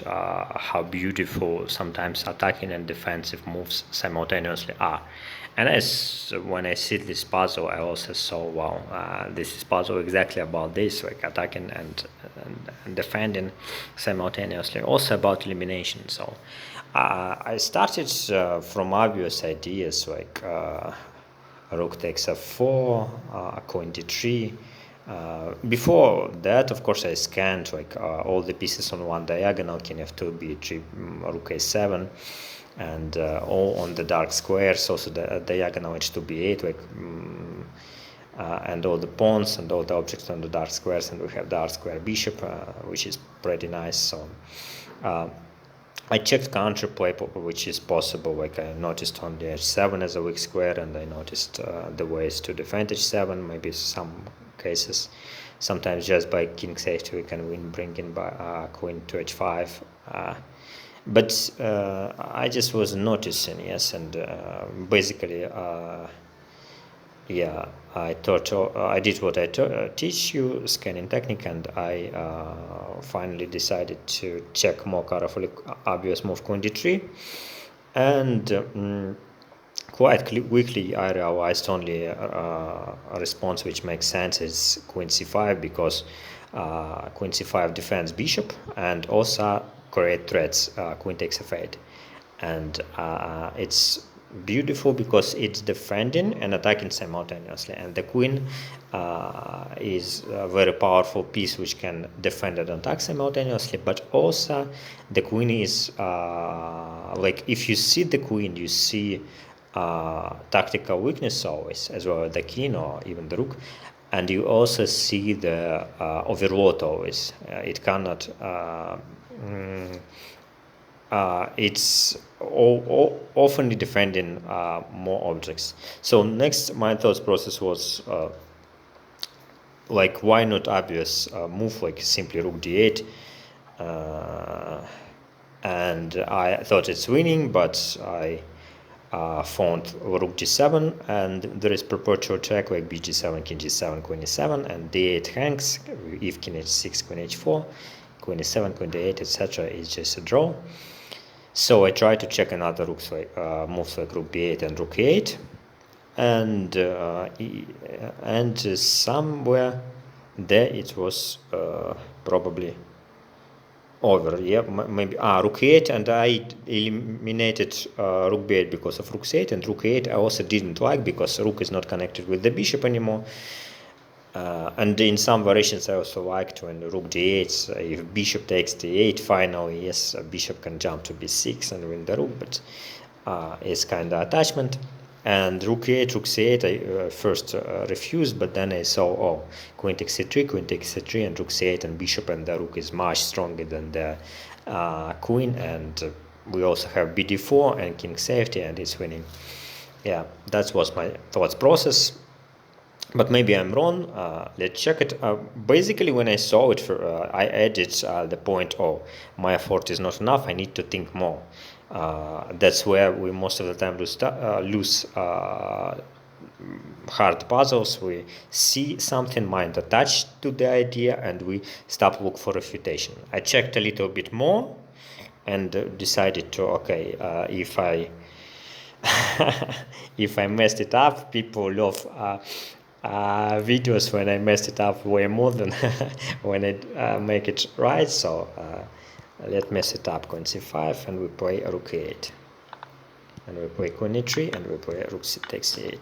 how beautiful sometimes attacking and defensive moves simultaneously are. And when I see this puzzle, I also saw, wow, this is puzzle exactly about this, like attacking and defending simultaneously, also about elimination. So I started from obvious ideas like rook takes f4, queen d3. Before that, of course, I scanned like all the pieces on one diagonal, king f2, b3, rook a7, and all on the dark squares, also the diagonal h2, b8, like, and all the pawns and all the objects on the dark squares, and we have dark square bishop, which is pretty nice. So I checked counterplay, which is possible. Like I noticed on the h7 as a weak square, and I noticed the ways to defend h7. Maybe some cases, sometimes just by king safety we can win, bringing by queen to h5. But I just was noticing, yes, and basically, yeah, I thought I did what I teach you, scanning technique, and I finally decided to check more carefully obvious move queen d3, and quite quickly I realized only a response which makes sense is queen c5, because queen c5 defends bishop and also create threats, queen takes f8, and it's beautiful because it's defending and attacking simultaneously, and the queen is a very powerful piece which can defend and attack simultaneously, but also the queen is like, if you see the queen, you see tactical weakness always, as well as the king or even the rook, and you also see the overload always. It cannot it's often defending more objects. So next, my thought process was like, why not obvious move like simply rook d8, and I thought it's winning, but I found rook g7, and there is perpetual check like bg7, king g7, queen e7, and d8 hangs. If king h6, queen h4, queen e7, queen d8, etc. is just a draw. So I tried to check another rooks like moves like rook b8 and rook e8, and somewhere there it was probably over. Yeah, maybe rook e8, and I eliminated rook b8 because of rook c8, and rook e8 I also didn't like because rook is not connected with the bishop anymore. And in some variations I also liked when rook d8, if bishop takes d8, finally, yes, bishop can jump to b6 and win the rook, but it's kind of attachment. And rook e8, rook c8 I first refused, but then I saw, queen takes c3, queen takes c3, and rook c8, and bishop and the rook is much stronger than the queen, and we also have bd4 and king safety, and it's winning. Yeah, that was my thoughts process. But maybe I'm wrong. Let's check it. Basically, when I saw it, I added the point, my effort is not enough, I need to think more. That's where we most of the time lose hard puzzles. We see something, mind attached to the idea, and we stop look for refutation. I checked a little bit more and decided to, okay, if I if I messed it up, people love videos when I messed it up way more than when I make it right. So let's mess it up. Queen c5, and we play rook e8, and we play queen e3, and we play rook takes c8.